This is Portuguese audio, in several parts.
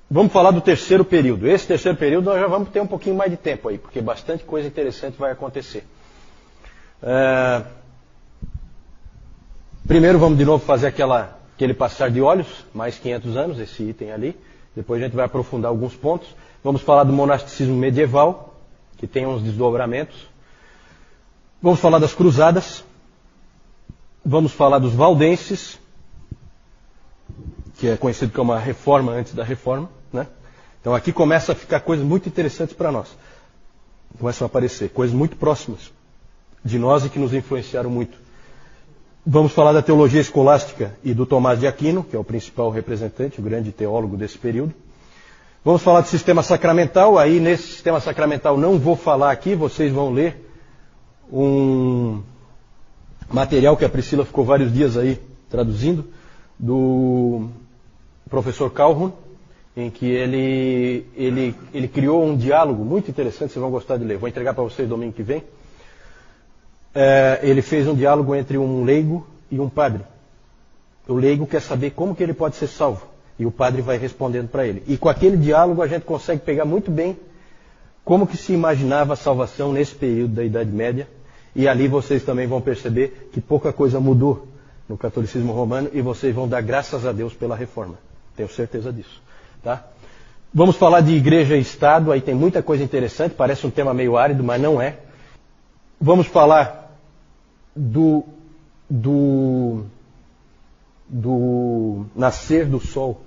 Vamos falar do terceiro período. Esse terceiro período nós já vamos ter um pouquinho mais de tempo aí, porque bastante coisa interessante vai acontecer. Primeiro vamos de novo fazer aquele passar de olhos, mais 500 anos, esse item ali. Depois a gente vai aprofundar alguns pontos. Vamos falar do monasticismo medieval, que tem uns desdobramentos. Vamos falar das cruzadas. Vamos falar dos valdenses, que é conhecido como a reforma antes da reforma, né? Então aqui começa a ficar coisas muito interessantes para nós. Começam a aparecer coisas muito próximas de nós e que nos influenciaram muito. Vamos falar da teologia escolástica e do Tomás de Aquino, que é o principal representante, o grande teólogo desse período. Vamos falar do sistema sacramental. Aí nesse sistema sacramental não vou falar aqui, vocês vão ler um material que a Priscila ficou vários dias aí traduzindo, do professor Calhoun, em que ele criou um diálogo muito interessante, vocês vão gostar de ler. Vou entregar para vocês domingo que vem. Ele fez um diálogo entre um leigo e um padre. O leigo quer saber como que ele pode ser salvo, e o padre vai respondendo para ele. E com aquele diálogo a gente consegue pegar muito bem como que se imaginava a salvação nesse período da Idade Média. E ali vocês também vão perceber que pouca coisa mudou no catolicismo romano e vocês vão dar graças a Deus pela reforma. Tenho certeza disso. Tá? Vamos falar de igreja e Estado, aí tem muita coisa interessante, parece um tema meio árido, mas não é. Vamos falar do nascer do sol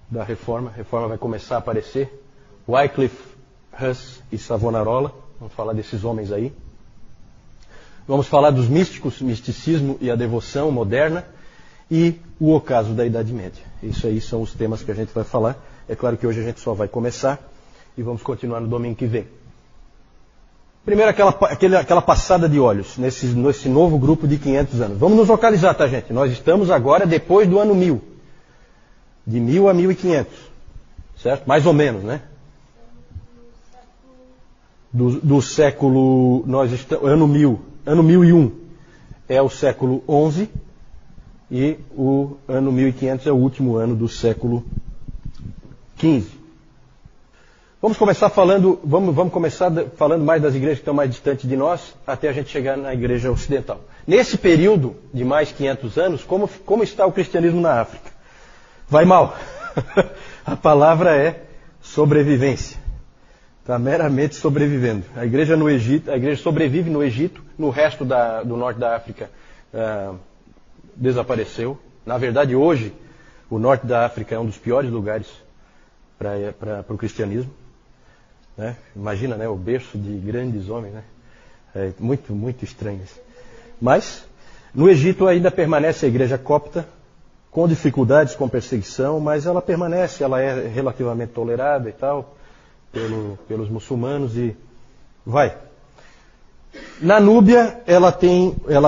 da reforma. A reforma vai começar a aparecer. Wycliffe, Hus e Savonarola, vamos falar desses homens aí. Vamos falar dos místicos, misticismo e a devoção moderna e o ocaso da Idade Média. Isso aí são os temas que a gente vai falar. É claro que hoje a gente só vai começar e vamos continuar no domingo que vem. Primeiro aquela passada de olhos nesse novo grupo de 500 anos. Vamos nos localizar, tá, gente? Nós estamos agora depois do ano 1000. De 1000 a 1500. Certo? Mais ou menos, né? Do século... ano 1000. Ano 1001 é o século XI e o ano 1500 é o último ano do século XV. Vamos começar falando mais das igrejas que estão mais distantes de nós, até a gente chegar na igreja ocidental. Nesse período de mais 500 anos, como está o cristianismo na África? Vai mal. A palavra é sobrevivência. Está meramente sobrevivendo. A igreja sobrevive no Egito, no resto do norte da África desapareceu. Na verdade, hoje, o norte da África é um dos piores lugares para o cristianismo. Né? Imagina, né, o berço de grandes homens. Né? É muito, muito estranho isso. Mas, no Egito ainda permanece a igreja copta, com dificuldades, com perseguição, mas ela permanece, ela é relativamente tolerada e tal, pelos muçulmanos e vai. Na Núbia, ela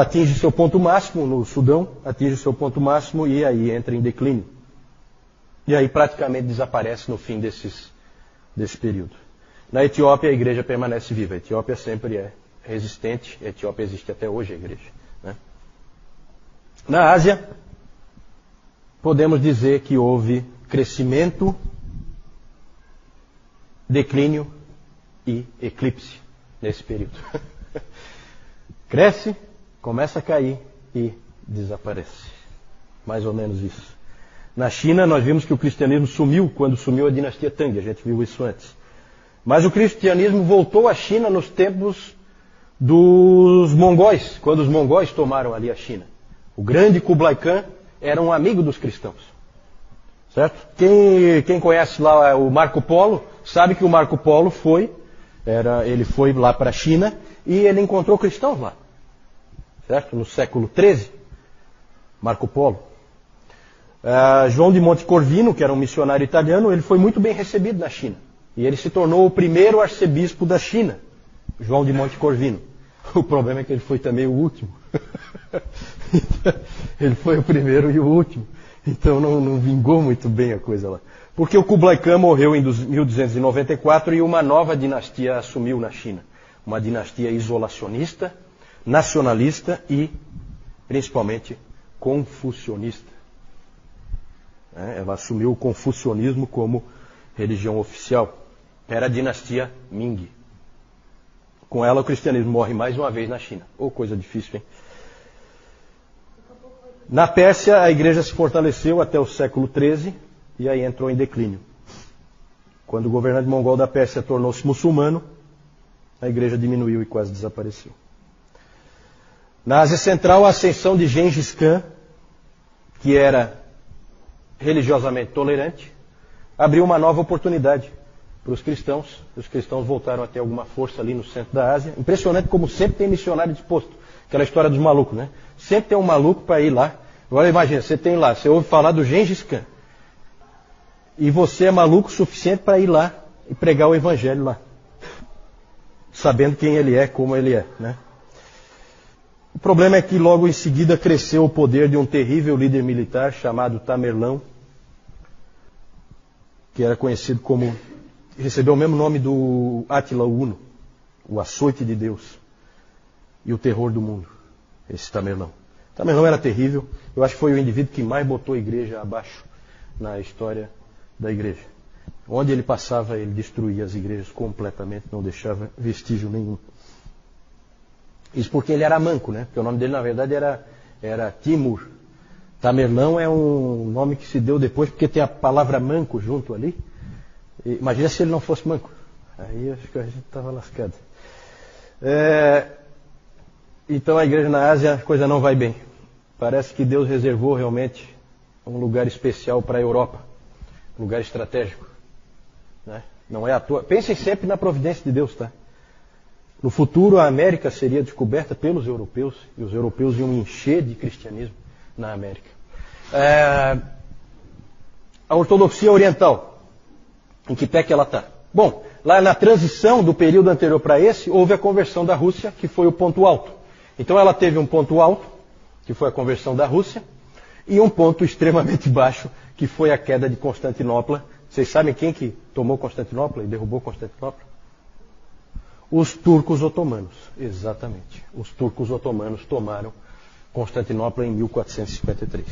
atinge seu ponto máximo, no Sudão, atinge seu ponto máximo e aí entra em declínio. E aí praticamente desaparece no fim desse período. Na Etiópia, a igreja permanece viva. A Etiópia sempre é resistente, a Etiópia existe até hoje, a igreja. Né? Na Ásia, podemos dizer que houve crescimento, declínio e eclipse nesse período. Cresce, começa a cair e desaparece. Mais ou menos isso. Na China, nós vimos que o cristianismo sumiu quando sumiu a dinastia Tang. A gente viu isso antes. Mas o cristianismo voltou à China nos tempos dos mongóis, quando os mongóis tomaram ali a China. O grande Kublai Khan era um amigo dos cristãos. Certo? Quem conhece lá o Marco Polo, sabe que o Marco Polo ele foi lá para a China e ele encontrou cristãos lá. Certo? No século XIII, Marco Polo. João de Monte Corvino, que era um missionário italiano, ele foi muito bem recebido na China. E ele se tornou o primeiro arcebispo da China, João de Monte Corvino. O problema é que ele foi também o último. Ele foi o primeiro e o último. Então não vingou muito bem a coisa lá. Porque o Kublai Khan morreu em 1294 e uma nova dinastia assumiu na China. Uma dinastia isolacionista, nacionalista e, principalmente, confucionista. né? Ela assumiu o confucionismo como religião oficial. Era a dinastia Ming. Com ela, o cristianismo morre mais uma vez na China. Oh, coisa difícil, hein? Na Pérsia, a igreja se fortaleceu até o século XIII e aí entrou em declínio. Quando o governante mongol da Pérsia tornou-se muçulmano, a igreja diminuiu e quase desapareceu. Na Ásia Central, a ascensão de Gengis Khan, que era religiosamente tolerante, abriu uma nova oportunidade para os cristãos. Os cristãos voltaram a ter alguma força ali no centro da Ásia. Impressionante como sempre tem missionário disposto. Aquela história dos malucos, né? Sempre tem um maluco para ir lá. Agora imagina, você tem lá, você ouve falar do Gengis Khan. E você é maluco o suficiente para ir lá e pregar o evangelho lá. Sabendo quem ele é, como ele é, né? O problema é que logo em seguida cresceu o poder de um terrível líder militar chamado Tamerlão, que era conhecido como, recebeu o mesmo nome do Átila Uno, o açoite de Deus e o terror do mundo, esse Tamerlão. Tamerlão era terrível, eu acho que foi o indivíduo que mais botou a igreja abaixo na história da igreja. Onde ele passava, ele destruía as igrejas completamente, não deixava vestígio nenhum. Isso porque ele era manco, né? Porque o nome dele, na verdade, era Timur. Tamerlão é um nome que se deu depois, porque tem a palavra manco junto ali. E, imagina se ele não fosse manco. Aí acho que a gente estava lascado. Então a igreja na Ásia, a coisa não vai bem. Parece que Deus reservou realmente um lugar especial para a Europa. Um lugar estratégico. Né? Não é à toa. Pensem sempre na providência de Deus, tá? No futuro, a América seria descoberta pelos europeus, e os europeus iam encher de cristianismo na América. A ortodoxia oriental, em que pé que ela está? Bom, lá na transição do período anterior para esse, houve a conversão da Rússia, que foi o ponto alto. Então ela teve um ponto alto, que foi a conversão da Rússia, e um ponto extremamente baixo, que foi a queda de Constantinopla. Vocês sabem quem que tomou Constantinopla e derrubou Constantinopla? Os turcos otomanos, exatamente. Os turcos otomanos tomaram Constantinopla em 1453.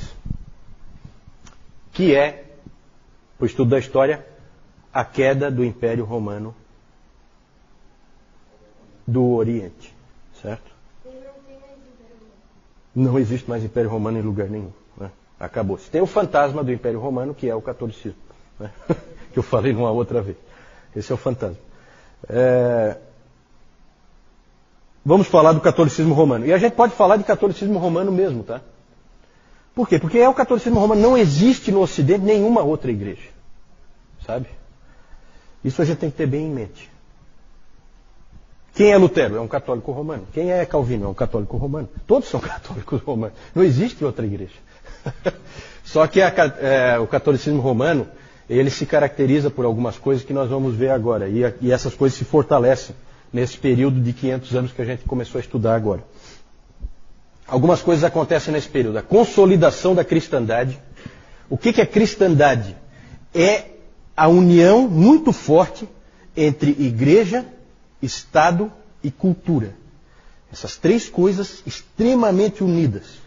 Que é, para o estudo da história, a queda do Império Romano do Oriente. Certo? Não existe mais Império Romano em lugar nenhum. Né? Acabou-se. Tem o fantasma do Império Romano, que é o catolicismo. Né? Que eu falei numa outra vez. Esse é o fantasma. Vamos falar do catolicismo romano. E a gente pode falar de catolicismo romano mesmo, tá? Por quê? Porque o catolicismo romano. Não existe no Ocidente nenhuma outra igreja. Sabe? Isso a gente tem que ter bem em mente. Quem é Lutero? É um católico romano. Quem é Calvino? É um católico romano. Todos são católicos romanos. Não existe outra igreja. Só que o catolicismo romano, ele se caracteriza por algumas coisas que nós vamos ver agora. E essas coisas se fortalecem nesse período de 500 anos que a gente começou a estudar agora. Algumas coisas acontecem nesse período. A consolidação da cristandade. O que é cristandade? É a união muito forte entre igreja, Estado e cultura. Essas três coisas extremamente unidas.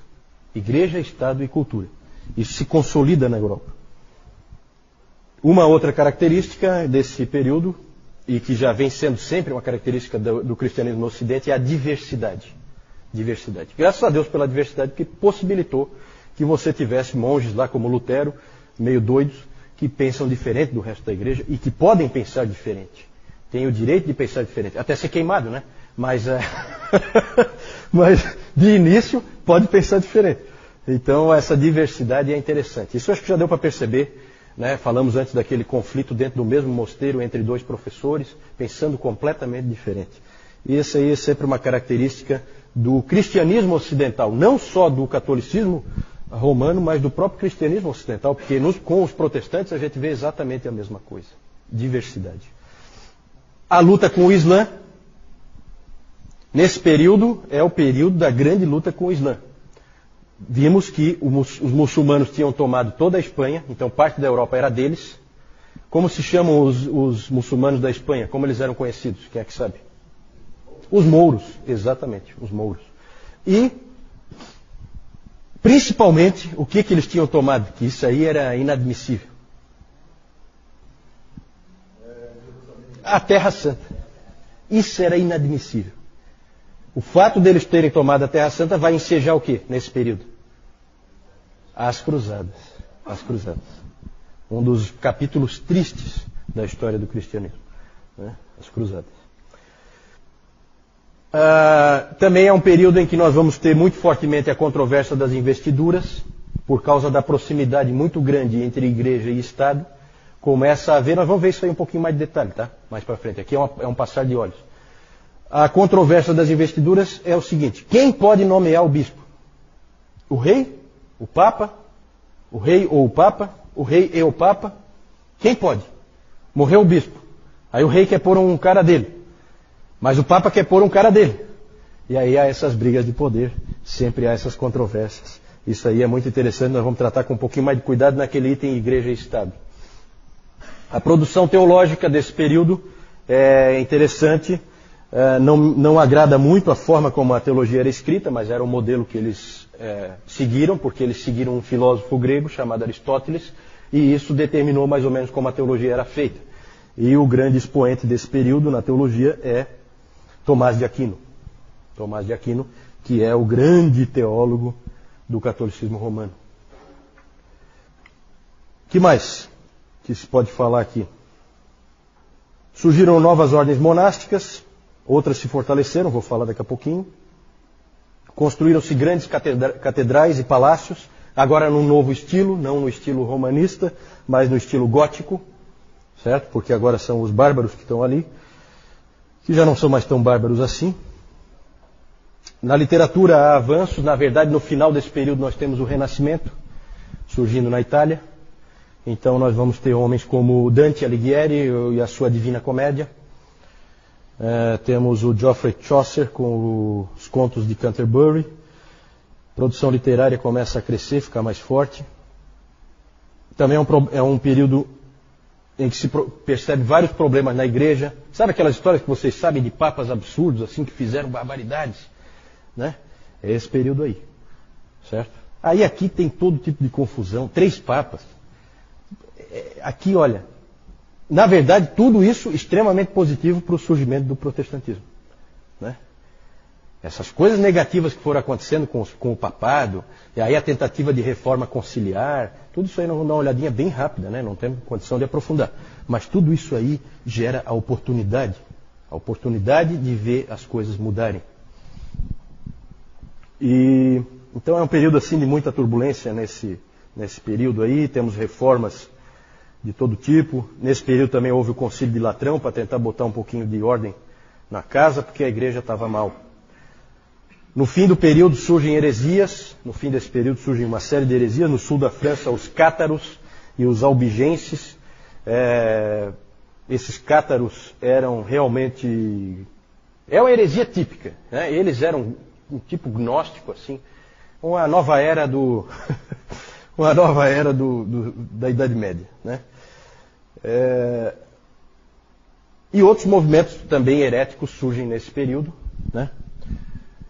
Igreja, Estado e cultura. Isso se consolida na Europa. Uma outra característica desse período, e que já vem sendo sempre uma característica do cristianismo no Ocidente, é a diversidade. Diversidade. Graças a Deus pela diversidade que possibilitou que você tivesse monges lá como Lutero, meio doidos, que pensam diferente do resto da igreja e que podem pensar diferente. Tem o direito de pensar diferente. Até ser queimado, né? Mas de início pode pensar diferente. Então essa diversidade é interessante. Isso eu acho que já deu para perceber. Né? Falamos antes daquele conflito dentro do mesmo mosteiro entre dois professores, pensando completamente diferente. E essa aí é sempre uma característica do cristianismo ocidental, não só do catolicismo romano, mas do próprio cristianismo ocidental, porque com os protestantes a gente vê exatamente a mesma coisa. Diversidade. A luta com o Islã, nesse período, é o período da grande luta com o Islã. Vimos que os muçulmanos tinham tomado toda a Espanha, então parte da Europa era deles. Como se chamam os muçulmanos da Espanha? Como eles eram conhecidos? Quem é que sabe? Os mouros, exatamente, os mouros. E Principalmente, o que eles tinham tomado, que isso aí era inadmissível. A Terra Santa. Isso era inadmissível. O fato deles terem tomado a Terra Santa vai ensejar o quê nesse período? As Cruzadas. As Cruzadas. Um dos capítulos tristes da história do cristianismo. Né? As Cruzadas. Também é um período em que nós vamos ter muito fortemente a controvérsia das investiduras, por causa da proximidade muito grande entre igreja e Estado. Começa a haver, nós vamos ver isso aí um pouquinho mais de detalhe, tá? Mais para frente. Aqui é um passar de olhos. A controvérsia das investiduras é o seguinte: quem pode nomear o bispo? O rei? O papa? O rei ou o papa? O rei e o papa? Quem pode? Morreu o bispo. Aí o rei quer pôr um cara dele. Mas o papa quer pôr um cara dele. E aí há essas brigas de poder. Sempre há essas controvérsias. Isso aí é muito interessante. Nós vamos tratar com um pouquinho mais de cuidado naquele item igreja e Estado. A produção teológica desse período é interessante. Não agrada muito a forma como a teologia era escrita, mas era o modelo que eles seguiram, porque eles seguiram um filósofo grego chamado Aristóteles, e isso determinou mais ou menos como a teologia era feita. E o grande expoente desse período na teologia é Tomás de Aquino. Tomás de Aquino, que é o grande teólogo do catolicismo romano. O que mais que se pode falar aqui? Surgiram novas ordens monásticas, outras se fortaleceram, vou falar daqui a pouquinho. Construíram-se grandes catedrais e palácios, agora num novo estilo, não no estilo romanista, mas no estilo gótico, certo? Porque agora são os bárbaros que estão ali, que já não são mais tão bárbaros assim. Na literatura há avanços, na verdade no final desse período nós temos o Renascimento, surgindo na Itália. Então nós vamos ter homens como Dante Alighieri e a sua Divina Comédia. Temos o Geoffrey Chaucer com os contos de Canterbury. A produção literária começa a crescer, ficar mais forte. Também é um período em que se percebe vários problemas na igreja. Sabe aquelas histórias que vocês sabem de papas absurdos, assim, que fizeram barbaridades? Né? É esse período aí. Certo? Aí aqui tem todo tipo de confusão. 3 papas. Aqui, olha, na verdade, tudo isso extremamente positivo para o surgimento do protestantismo. Né? Essas coisas negativas que foram acontecendo com o papado, e aí a tentativa de reforma conciliar, tudo isso aí nós vamos dar uma olhadinha bem rápida, né? Não temos condição de aprofundar. Mas tudo isso aí gera a oportunidade de ver as coisas mudarem. E então é um período assim de muita turbulência nesse período aí, temos reformas de todo tipo. Nesse período também houve o Concílio de Latrão para tentar botar um pouquinho de ordem na casa, porque a igreja estava mal. No fim do período surgem heresias, no fim desse período surgem uma série de heresias. No sul da França, os cátaros e os albigenses. Esses cátaros eram realmente... É uma heresia típica. Né? Eles eram um tipo gnóstico, assim. Uma nova era da Idade Média. Né? E outros movimentos também heréticos surgem nesse período. Né?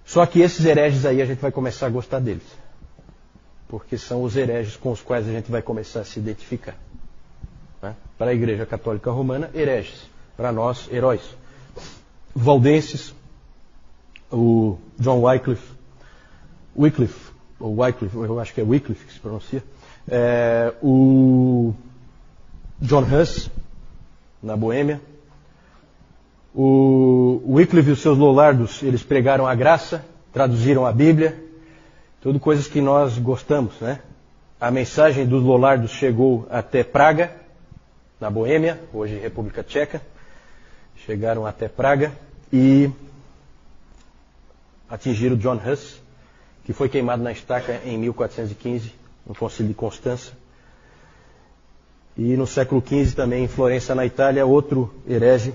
Só que esses hereges aí a gente vai começar a gostar deles. Porque são os hereges com os quais a gente vai começar a se identificar. Né? Para a Igreja Católica Romana, hereges. Para nós, heróis. Valdenses, o John Wycliffe, eu acho que é Wycliffe que se pronuncia, o John Huss, na Boêmia. O Wycliffe e os seus Lollardos, eles pregaram a graça, traduziram a Bíblia, tudo coisas que nós gostamos, né? A mensagem dos Lollardos chegou até Praga, na Boêmia, hoje República Tcheca. Chegaram até Praga e atingiram John Huss, que foi queimado na estaca em 1415, no Concílio de Constança. E no século XV também, em Florença, na Itália, outro herege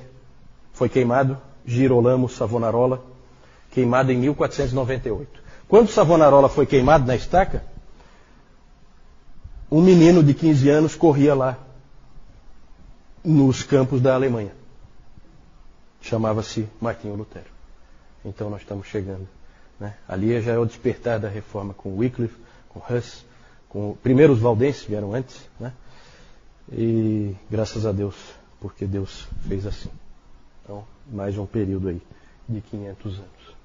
foi queimado, Girolamo Savonarola, queimado em 1498. Quando Savonarola foi queimado na estaca, um menino de 15 anos corria lá, nos campos da Alemanha. Chamava-se Martinho Lutero. Então nós estamos chegando. Né? Ali já é o despertar da reforma com Wycliffe, com Hus, primeiro os valdenses vieram antes, né? E graças a Deus, porque Deus fez assim. Então, mais um período aí de 500 anos.